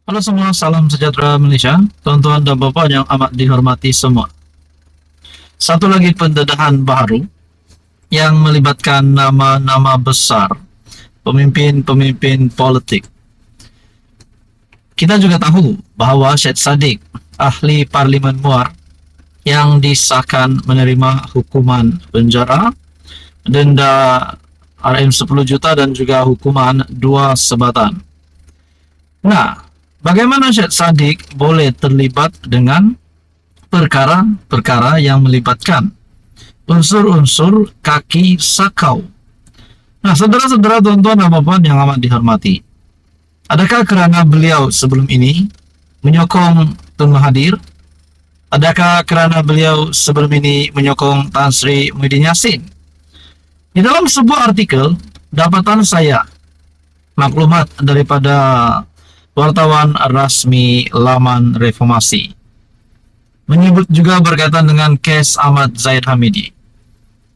Halo semua, salam sejahtera Malaysia, tuan-tuan dan bapak yang amat dihormati semua. Satu lagi pendedahan baru yang melibatkan nama-nama besar, pemimpin-pemimpin politik. Kita juga tahu bahawa Syed Saddiq, ahli Parlimen Muar, yang disahkan menerima hukuman penjara, denda RM 10 juta dan juga hukuman 2 sebatan. Nah, bagaimana Syed Saddiq boleh terlibat dengan perkara-perkara yang melibatkan unsur-unsur kaki sakau? Nah, saudara-saudara, tuan-tuan dan puan yang amat dihormati, adakah kerana beliau sebelum ini menyokong Tun Mahathir? Adakah kerana beliau sebelum ini menyokong Tan Sri Muhyiddin Yassin? Di dalam sebuah artikel, dapatan saya maklumat daripada wartawan rasmi laman Reformasi menyebut juga berkaitan dengan kes Ahmad Zahid Hamidi.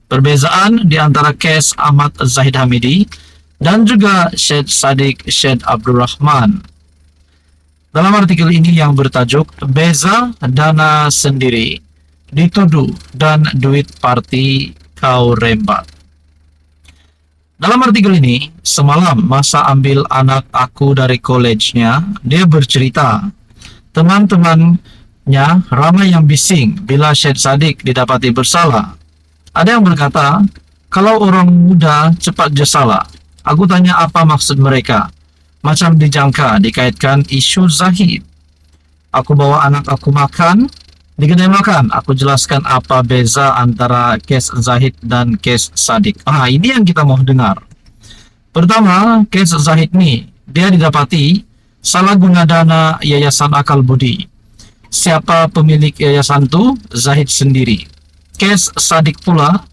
Perbezaan di antara kes Ahmad Zahid Hamidi dan juga Syed Saddiq Syed Abdul Rahman. Dalam artikel ini yang bertajuk Beza Dana Sendiri Dituduh dan Duit Parti Kau Rembat. Dalam artikel ini, semalam masa ambil anak aku dari kolejnya, dia bercerita, teman-temannya ramai yang bising bila Syed Saddiq didapati bersalah. Ada yang berkata, kalau orang muda cepat je salah. Aku tanya apa maksud mereka. Macam dijangka dikaitkan isu Zahid. Aku bawa anak aku makan, di kedai makan, aku jelaskan apa beza antara kes Zahid dan kes Saddiq. Ini yang kita mau dengar. Pertama, kes Zahid ni, dia didapati salah guna dana Yayasan Akal Budi. Siapa pemilik yayasan tu? Zahid sendiri. Kes Saddiq pula,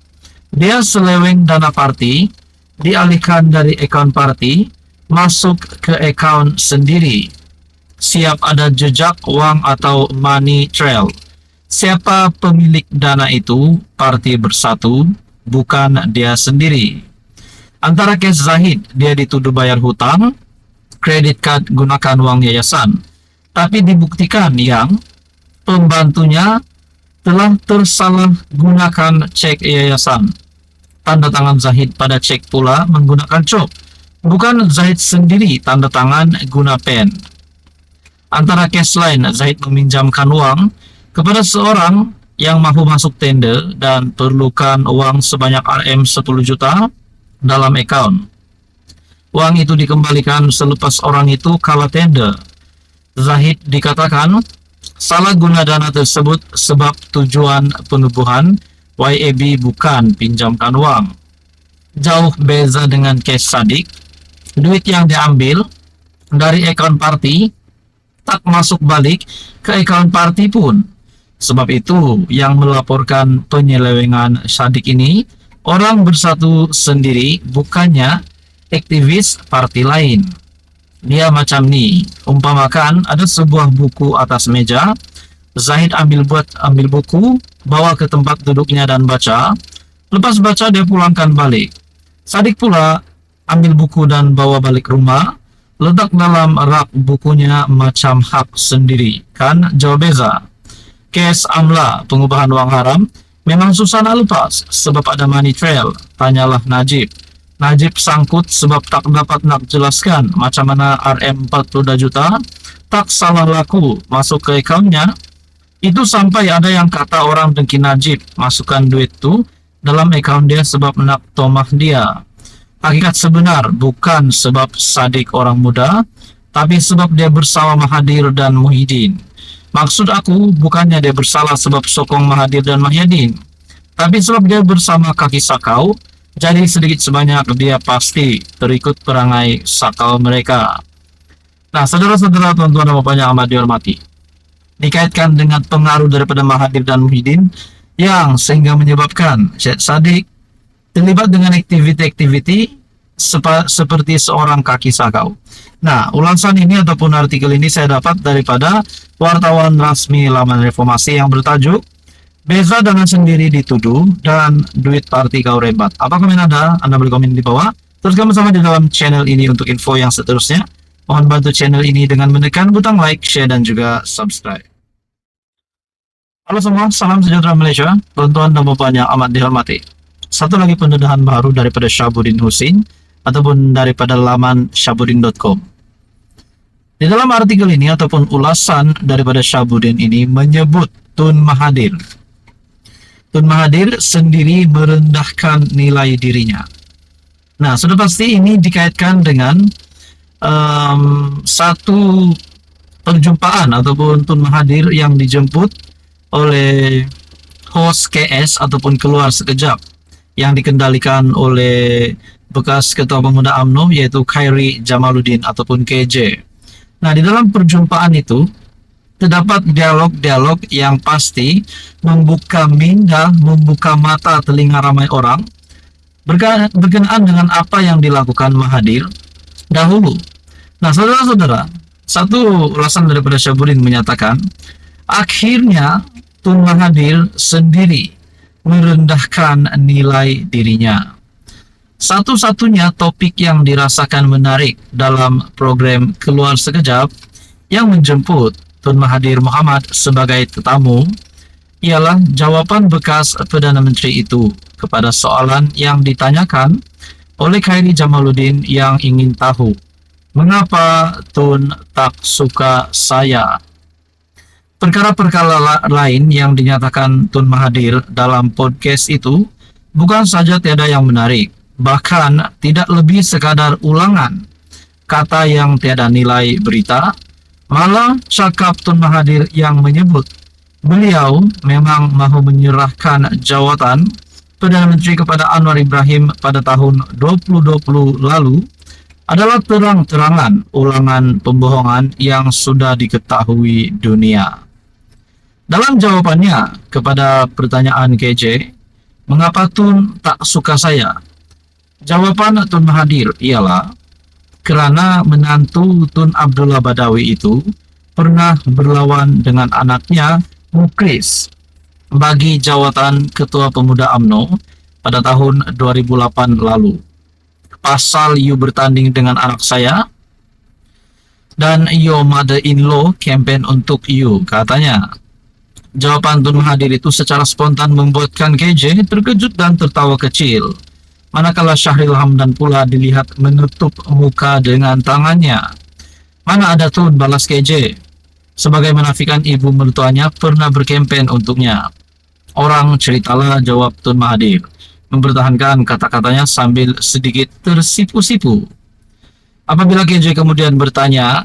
dia seleweng dana parti, dialihkan dari akaun parti, masuk ke akaun sendiri. Siap ada jejak wang atau money trail. Siapa pemilik dana itu? Parti Bersatu, bukan dia sendiri. Antara kes Zahid, dia dituduh bayar hutang, kredit card gunakan wang yayasan. Tapi dibuktikan yang pembantunya telah tersalah gunakan cek yayasan. Tanda tangan Zahid pada cek pula menggunakan cop. Bukan Zahid sendiri tanda tangan guna pen. Antara kes lain, Zahid meminjamkan wang kepada seorang yang mahu masuk tender dan perlukan uang sebanyak RM 10 juta dalam akaun. Wang itu dikembalikan selepas orang itu kalah tender. Zahid dikatakan salah guna dana tersebut sebab tujuan penubuhan YAB bukan pinjamkan wang. Jauh beza dengan kes Saddiq. Duit yang diambil dari akaun parti tak masuk balik ke akaun parti pun. Sebab itu yang melaporkan penyelewengan Saddiq ini orang Bersatu sendiri, bukannya aktivis parti lain. Dia macam ni, umpamakan ada sebuah buku atas meja, Zahid ambil buku, bawa ke tempat duduknya dan baca. Lepas baca dia pulangkan balik. Saddiq pula ambil buku dan bawa balik rumah, letak dalam rak bukunya macam hak sendiri. Kan jauh beza. Kes Amla, pengubahan wang haram, memang susah nak lepas sebab ada money trail. Tanyalah Najib. Najib sangkut sebab tak dapat nak jelaskan macam mana RM 42 juta tak salah laku masuk ke akaunnya. Itu sampai ada yang kata orang dengki Najib masukkan duit tu dalam akaun dia sebab nak tomah dia. Hakikat sebenar bukan sebab Saddiq orang muda, tapi sebab dia bersama Mahathir dan Muhyiddin. Maksud aku bukannya dia bersalah sebab sokong Mahathir dan Muhyiddin, tapi sebab dia bersama kaki sakau, jadi sedikit sebanyak dia pasti terikut perangai sakau mereka. Nah, saudara-saudara, tuan-tuan dan puan yang amat dihormati, dikaitkan dengan pengaruh daripada Mahathir dan Muhyiddin yang sehingga menyebabkan Syed Saddiq terlibat dengan aktiviti-aktiviti seperti seorang kaki sakau. Nah, ulasan ini ataupun artikel ini saya dapat daripada wartawan rasmi laman Reformasi yang bertajuk Beza Dana Sendiri Dituduh dan Duit Parti Kau Rembat. Apa komen Anda? Anda boleh komen di bawah. Teruskan bersama di dalam channel ini untuk info yang seterusnya. Mohon bantu channel ini dengan menekan butang like, share, dan juga subscribe. Halo semua, salam sejahtera Malaysia, tuan-tuan dan puan yang amat dihormati. Satu lagi pendedahan baru daripada Syahabuddin Husin ataupun daripada laman syahabuddin.com. Di dalam artikel ini ataupun ulasan daripada Syahabuddin ini menyebut Tun Mahathir. Tun Mahathir sendiri merendahkan nilai dirinya. Nah, sudah pasti ini dikaitkan dengan satu perjumpaan ataupun Tun Mahathir yang dijemput oleh host KS ataupun keluar sekejap yang dikendalikan oleh bekas Ketua Pemuda UMNO yaitu Khairi Jamaluddin ataupun KJ. Nah, di dalam perjumpaan itu terdapat dialog-dialog yang pasti membuka minda, membuka mata telinga ramai orang berkenaan dengan apa yang dilakukan Mahathir dahulu. Nah, saudara-saudara, satu ulasan daripada Syahabuddin menyatakan, akhirnya Tun Mahathir sendiri merendahkan nilai dirinya. Satu-satunya topik yang dirasakan menarik dalam program Keluar Sekejap yang menjemput Tun Mahathir Mohamad sebagai tetamu ialah jawaban bekas Perdana Menteri itu kepada soalan yang ditanyakan oleh Khairi Jamaluddin yang ingin tahu, mengapa Tun tak suka saya? Perkara-perkara lain yang dinyatakan Tun Mahathir dalam podcast itu bukan saja tiada yang menarik, bahkan tidak lebih sekadar ulangan kata yang tiada nilai berita. Malah cakap Tun Mahathir yang menyebut beliau memang mahu menyerahkan jawatan Perdana Menteri kepada Anwar Ibrahim pada tahun 2020 lalu adalah terang-terangan ulangan pembohongan yang sudah diketahui dunia. Dalam jawabannya kepada pertanyaan KJ, mengapa Tun tak suka saya? Jawaban Tun Mahathir ialah kerana menantu Tun Abdullah Badawi itu pernah berlawan dengan anaknya Mukhlis bagi jawatan Ketua Pemuda UMNO pada tahun 2008 lalu. Pasal you bertanding dengan anak saya dan your mother-in-law campaign untuk you, katanya. Jawapan Tun Mahathir itu secara spontan membuatkan KJ terkejut dan tertawa kecil. Manakala Syahril Hamdan pula dilihat menutup muka dengan tangannya. Mana ada Tun, balas KJ. Sebagai menafikan ibu mertuanya pernah berkempen untuknya. Orang ceritalah, jawab Tun Mahathir, mempertahankan kata-katanya sambil sedikit tersipu-sipu. Apabila KJ kemudian bertanya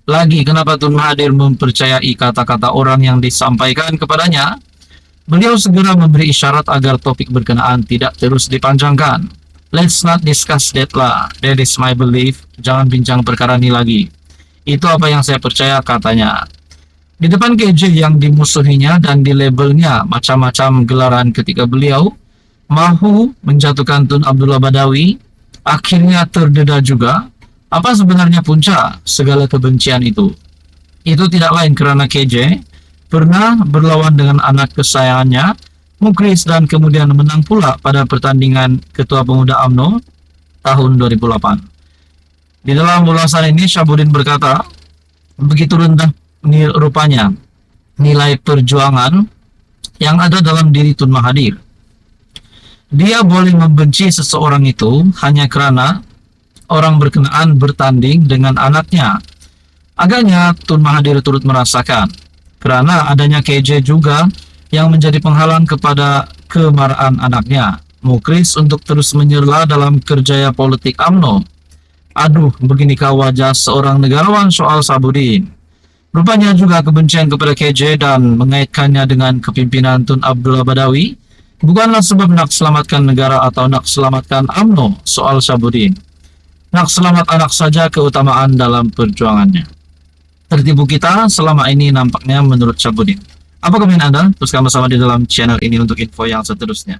lagi kenapa Tun Mahathir mempercayai kata-kata orang yang disampaikan kepadanya, beliau segera memberi isyarat agar topik berkenaan tidak terus dipanjangkan. Let's not discuss that lah, that is my belief, jangan bincang perkara ini lagi. Itu apa yang saya percaya, katanya. Di depan KJ yang dimusuhinya dan dilabelnya macam-macam gelaran ketika beliau mahu menjatuhkan Tun Abdullah Badawi, akhirnya terdeda juga. Apa sebenarnya punca segala kebencian itu? Itu tidak lain kerana KJ pernah berlawan dengan anak kesayangannya, Mukhlis, dan kemudian menang pula pada pertandingan Ketua Pemuda UMNO tahun 2008. Di dalam ulasan ini, Syahabuddin berkata, begitu rendah rupanya nilai perjuangan yang ada dalam diri Tun Mahathir. Dia boleh membenci seseorang itu hanya kerana orang berkenaan bertanding dengan anaknya. Agaknya Tun Mahathir turut merasakan kerana adanya KJ juga yang menjadi penghalang kepada kemarahan anaknya, Mukhlis, untuk terus menyerla dalam kerjaya politik UMNO. Aduh, beginikah wajah seorang negarawan soal Syahabuddin? Rupanya juga kebencian kepada KJ dan mengaitkannya dengan kepimpinan Tun Abdullah Badawi bukanlah sebab nak selamatkan negara atau nak selamatkan UMNO soal Syahabuddin. Nak selamat anak saja keutamaan dalam perjuangannya. Tertipu kita selama ini nampaknya menurut Syahabuddin. Apa komentar Anda? Teruskan bersama di dalam channel ini untuk info yang seterusnya.